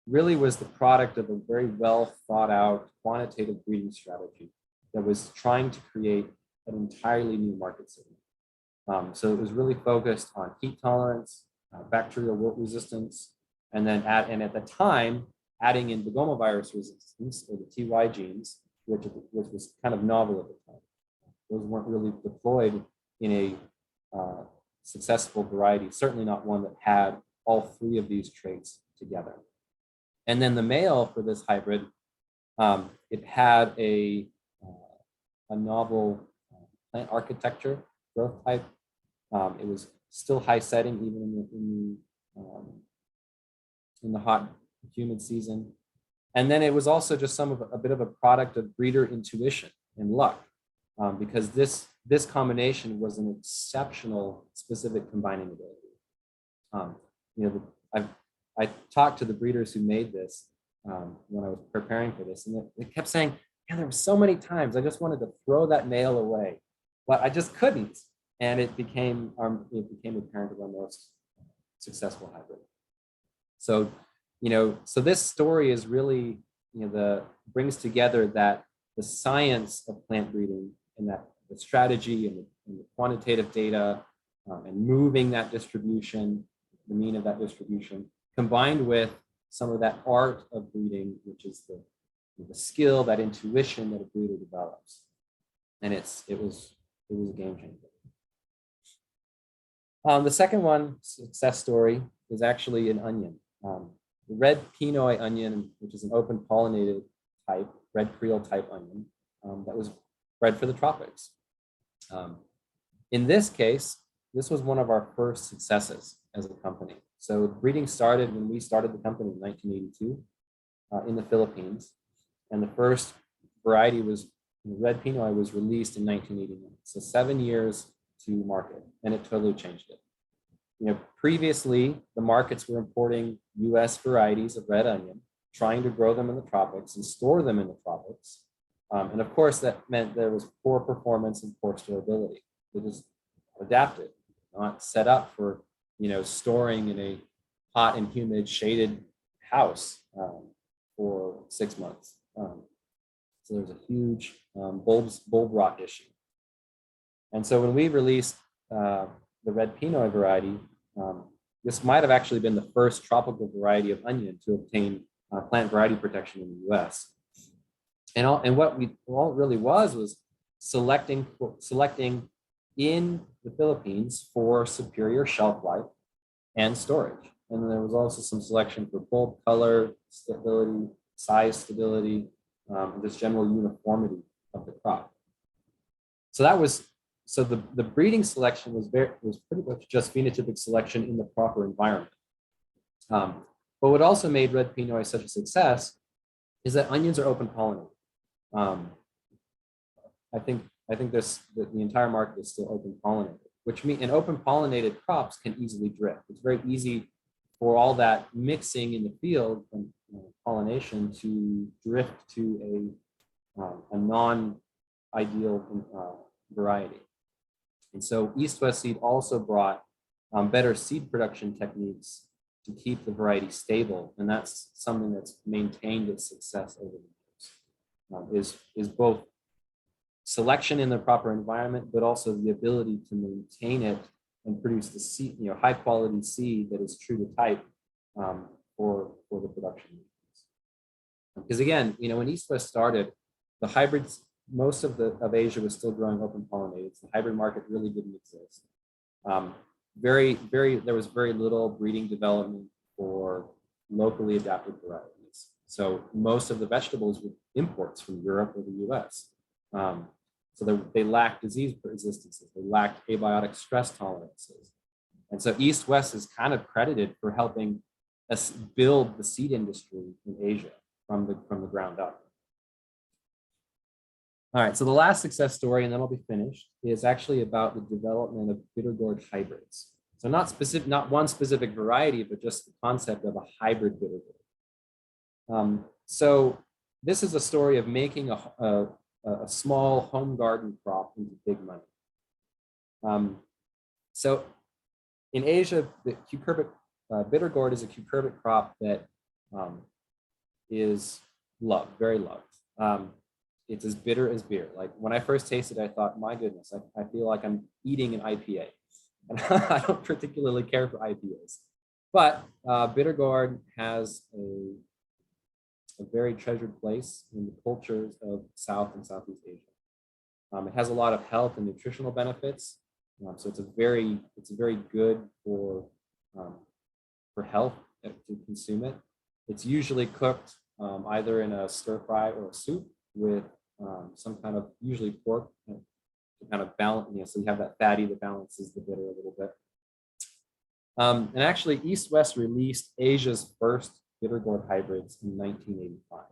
really was the product of a very well thought out quantitative breeding strategy that was trying to create an entirely new market segment. So it was really focused on heat tolerance, bacterial wilt resistance, and then at the time, adding in begomovirus resistance, or the TY genes, which was kind of novel at the time. Those weren't really deployed in a successful variety, certainly not one that had all three of these traits together. And then the male for this hybrid, it had a novel plant architecture, growth type. It was still high setting even in the hot, humid season. And then it was also just a bit of a product of breeder intuition and luck, because this combination was an exceptional specific combining ability. I talked to the breeders who made this when I was preparing for this, and they kept saying, "Yeah, there were so many times I just wanted to throw that male away, but I just couldn't." And it became apparent of our most successful hybrid. So, so this story is really, brings together that the science of plant breeding and that the strategy and the quantitative data and moving that distribution, the mean of that distribution, combined with some of that art of breeding, which is the skill, that intuition that a breeder develops. And it was a game changer. The second one, success story, is actually an onion. The red Pinoy onion, which is an open pollinated type, red Creole type onion, that was bred for the tropics. In this case, this was one of our first successes as a company. So breeding started when we started the company in 1982 in the Philippines. And the first variety red Pinoy was released in 1981. So 7 years to market, and it totally changed it. Previously, the markets were importing US varieties of red onion, trying to grow them in the tropics and store them in the tropics. And of course, that meant there was poor performance and poor storability. They just adapted, not set up for storing in a hot and humid shaded house for 6 months. So there's a huge bulb rot issue. And so when we released the red Pinoy variety, this might have actually been the first tropical variety of onion to obtain plant variety protection in the US. And what it really was selecting in the Philippines for superior shelf life and storage. And then there was also some selection for bulb color, stability, size stability, and just general uniformity of the crop. So the breeding selection was pretty much just phenotypic selection in the proper environment. But what also made red Pinoy such a success is that onions are open pollinated. I think the entire market is still open pollinated, which means open pollinated crops can easily drift. It's very easy for all that mixing in the field and pollination to drift to a non-ideal variety. And so East West Seed also brought better seed production techniques to keep the variety stable, and that's something that's maintained its success over the years. Is both selection in the proper environment, but also the ability to maintain it and produce the seed, high quality seed that is true to type for the production. Because again, when East West started, the hybrids, most of Asia was still growing open pollinated. The hybrid market really didn't exist. There was very little breeding development for locally adapted varieties. So most of the vegetables were imports from Europe or the US. So they lacked disease resistances, they lacked abiotic stress tolerances. And so East West is kind of credited for helping us build the seed industry in Asia from the ground up. All right, so the last success story, and then I'll be finished, is actually about the development of bitter gourd hybrids. So not one specific variety, but just the concept of a hybrid bitter gourd. So this is a story of making a small home garden crop into big money. So in Asia, the cucurbit bitter gourd is a cucurbit crop that is loved, very loved. It's as bitter as beer. Like when I first tasted it, I thought, my goodness, I feel like I'm eating an IPA. And I don't particularly care for IPAs. But bitter gourd has a very treasured place in the cultures of South and Southeast Asia. It has a lot of health and nutritional benefits. So it's very good for health to consume it. It's usually cooked either in a stir fry or a soup with some kind of, usually pork, to kind of balance, so you have that fatty that balances the bitter a little bit. And actually, East West released Asia's first bitter gourd hybrids in 1985.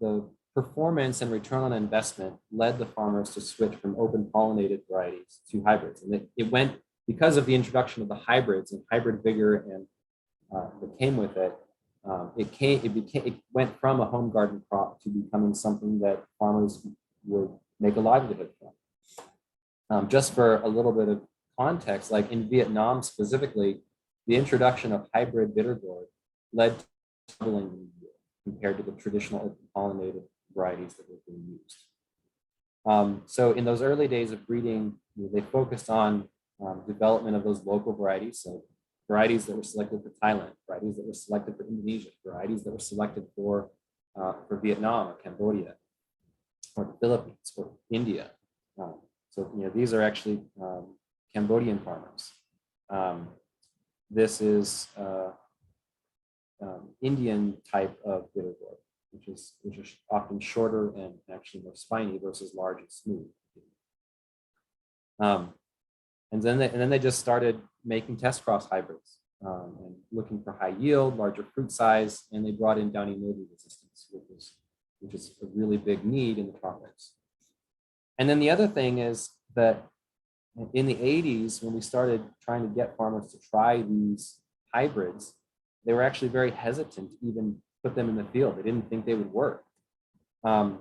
The performance and return on investment led the farmers to switch from open pollinated varieties to hybrids. And it went, because of the introduction of the hybrids and hybrid vigor and that came with it, it went from a home garden crop to becoming something that farmers would make a livelihood from. Just for a little bit of context, like in Vietnam specifically, the introduction of hybrid bitter gourd led to doubling in yield compared to the traditional pollinated varieties that were being used. So in those early days of breeding, they focused on development of those local varieties. So varieties that were selected for Thailand, varieties that were selected for Indonesia, varieties that were selected for Vietnam or Cambodia, or the Philippines, or India. So these are actually Cambodian farmers. This is Indian type of bitter gourd, which is often shorter and actually more spiny versus large and smooth. And then they just started making test cross hybrids and looking for high yield, larger fruit size, and they brought in downy mildew resistance, which is a really big need in the tropics. And then the other thing is that in the 80s, when we started trying to get farmers to try these hybrids, they were actually very hesitant to even put them in the field. They didn't think they would work. And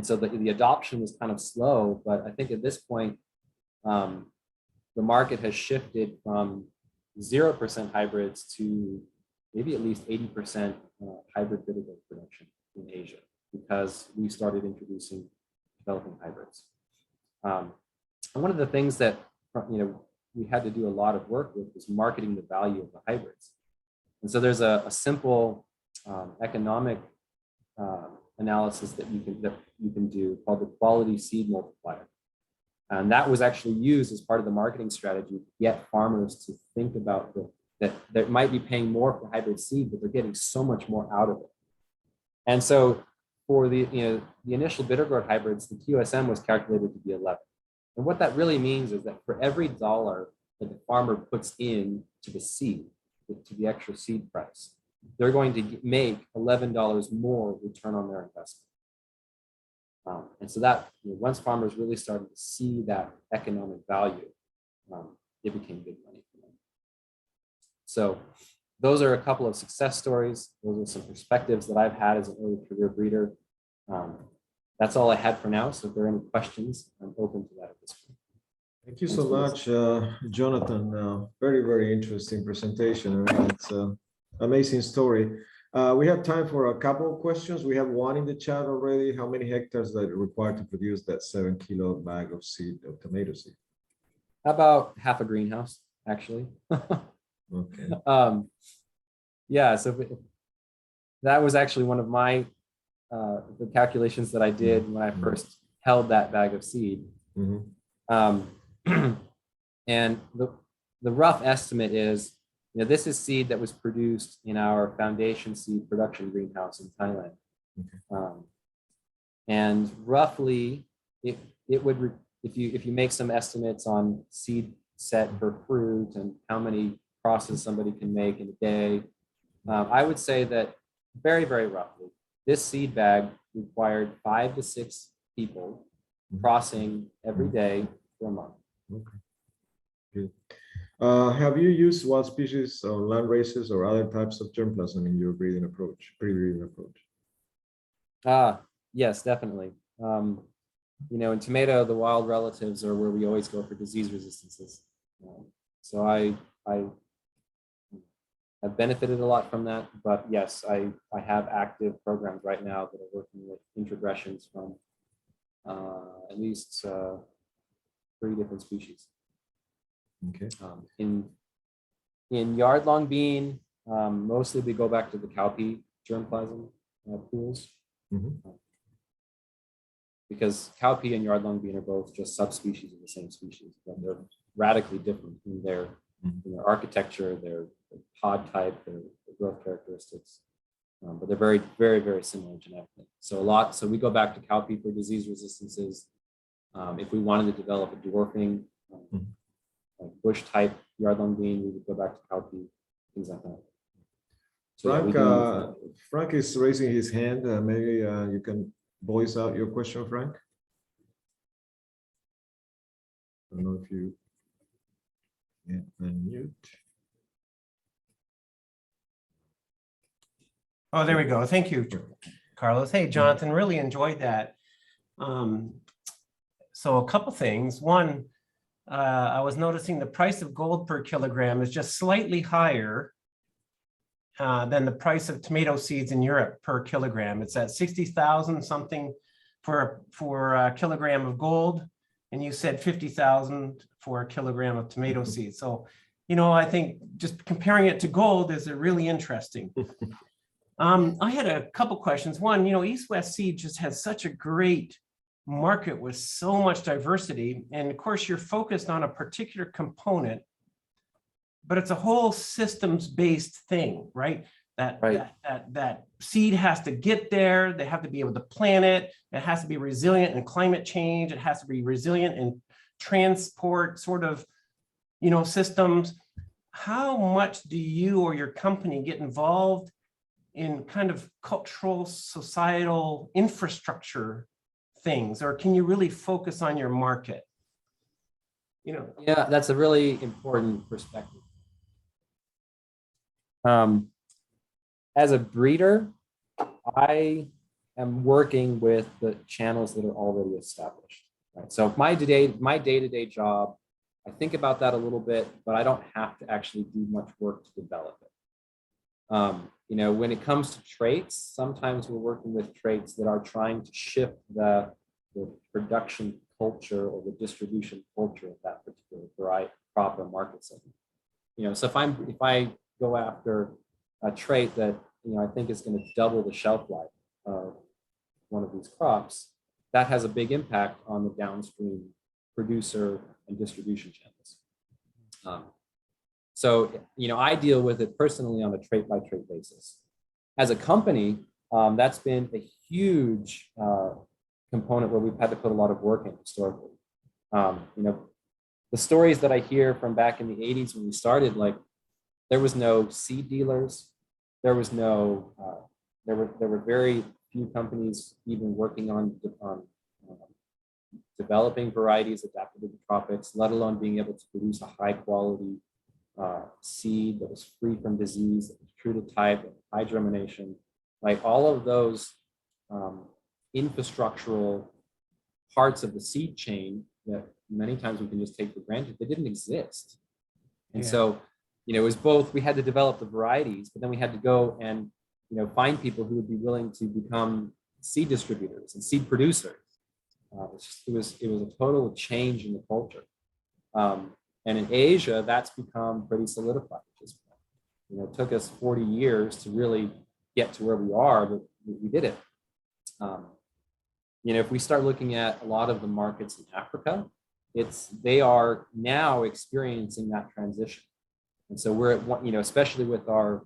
so the adoption was kind of slow, but I think at this point, the market has shifted from 0% hybrids to maybe at least 80% hybrid bitter gourd production in Asia, because we started introducing developing hybrids. And one of the things that we had to do a lot of work with was marketing the value of the hybrids. And so there's a simple economic analysis that you can do called the quality seed multiplier. And that was actually used as part of the marketing strategy to get farmers to think about that they might be paying more for hybrid seed, but they're getting so much more out of it. And so for the initial bitter gourd hybrids, the QSM was calculated to be 11. And what that really means is that for every dollar that the farmer puts in to the seed, to the extra seed price, they're going to make $11 more return on their investment. And so that once farmers really started to see that economic value, it became good money for them. So those are a couple of success stories. Those are some perspectives that I've had as an early career breeder. That's all I had for now. So if there are any questions, I'm open to that at this point.
Thank you so much, Jonathan. Very, very interesting presentation. I mean, it's an amazing story. We have time for a couple of questions. We have one in the chat already. How many hectares that are required to produce that 7-kilo bag of seed, of tomato seed?
About half a greenhouse, actually.
Okay.
Yeah, so that was actually one of my the calculations that I did when I first held that bag of seed. Mm-hmm. And the rough estimate is, this is seed that was produced in our foundation seed production greenhouse in Thailand. Okay. And roughly, it would, if you make some estimates on seed set per fruit and how many crosses somebody can make in a day, I would say that very, very roughly, this seed bag required 5 to 6 people crossing every day for a month.
Okay. Good. Have you used wild species or land races or other types of germplasm in your breeding approach, pre-breeding approach?
Yes, definitely. In tomato, the wild relatives are where we always go for disease resistances. So I have benefited a lot from that, but yes, I have active programs right now that are working with introgressions from at least 3 different species.
Okay.
In yard long bean, mostly we go back to the cowpea germplasm pools. Mm-hmm. Because cowpea and yard long bean are both just subspecies of the same species, but they're radically different in their architecture, their pod type, their growth characteristics. But they're very, very, very similar genetically. So we go back to cowpea for disease resistances. If we wanted to develop a dwarfing, like bush type yard long bean, we would go back to cowpea, things like that.
So Frank is raising his hand. Maybe you can voice out your question, Frank. I don't know if you can unmute.
Oh, there we go. Thank you, Carlos. Hey, Jonathan, really enjoyed that. So a couple things. One, I was noticing the price of gold per kilogram is just slightly higher than the price of tomato seeds in Europe per kilogram. It's at 60,000 something for a kilogram of gold, and you said 50,000 for a kilogram of tomato seeds. So, I think just comparing it to gold is really interesting. I had a couple questions. One, East West Seed just has such a great market with so much diversity. And of course, you're focused on a particular component, but it's a whole systems-based thing, right? That seed has to get there. They have to be able to plant it. It has to be resilient in climate change. It has to be resilient in transport systems. How much do you or your company get involved in kind of cultural, societal infrastructure things, or can you really focus on your market?
Yeah, that's a really important perspective. As a breeder, I am working with the channels that are already established. Right? So my day-to-day job, I think about that a little bit, but I don't have to actually do much work to develop it. When it comes to traits, sometimes we're working with traits that are trying to shift the production culture or the distribution culture of that particular variety, crop or market segment. So if I go after a trait that I think is going to double the shelf life of one of these crops, that has a big impact on the downstream producer and distribution channels. So I deal with it personally on a trait by trait basis. As a company, that's been a huge component where we've had to put a lot of work in historically. The stories that I hear from back in the 80s when we started, like there was no seed dealers, there was no, there were very few companies even working on developing varieties adapted to the tropics, let alone being able to produce a high quality seed that was free from disease, that was true to type, high germination. Like all of those infrastructural parts of the seed chain that many times we can just take for granted, they didn't exist. And so, it was both, we had to develop the varieties, but then we had to go and, find people who would be willing to become seed distributors and seed producers. It was a total change in the culture. And in Asia, that's become pretty solidified at this point. It took us 40 years to really get to where we are, but we did it. If we start looking at a lot of the markets in Africa, they are now experiencing that transition. And so we're at, especially with our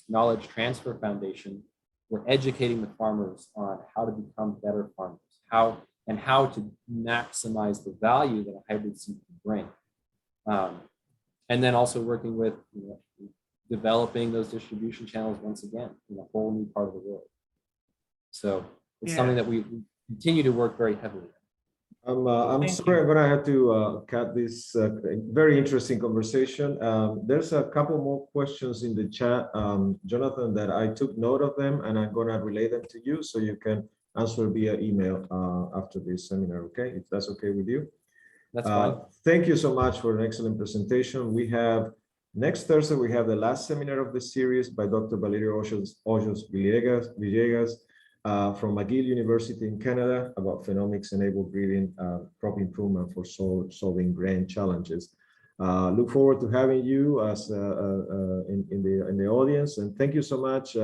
Knowledge Transfer Foundation, we're educating the farmers on how to become better farmers, how to maximize the value that a hybrid seed can bring. And then also working with developing those distribution channels once again in a whole new part of the world. So it's something that we continue to work very heavily on.
I'm sorry, I'm gonna have to cut this very interesting conversation. There's a couple more questions in the chat, Jonathan, that I took note of them, and I'm gonna relay them to you so you can answer via email after this seminar, okay? If that's okay with you.
That's fine.
Thank you so much for an excellent presentation. We have next Thursday, we have the last seminar of the series by Dr. Valerio Hoyos Villegas from McGill University in Canada about phenomics-enabled breeding, crop improvement for solving grain challenges. Look forward to having you as in the audience, and thank you so much,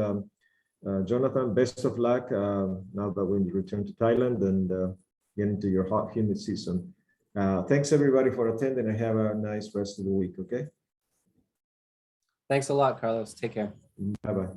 Jonathan. Best of luck now that when you return to Thailand and get into your hot, humid season. Thanks everybody for attending, and have a nice rest of the week, okay?
Thanks a lot, Carlos. Take care.
Bye-bye.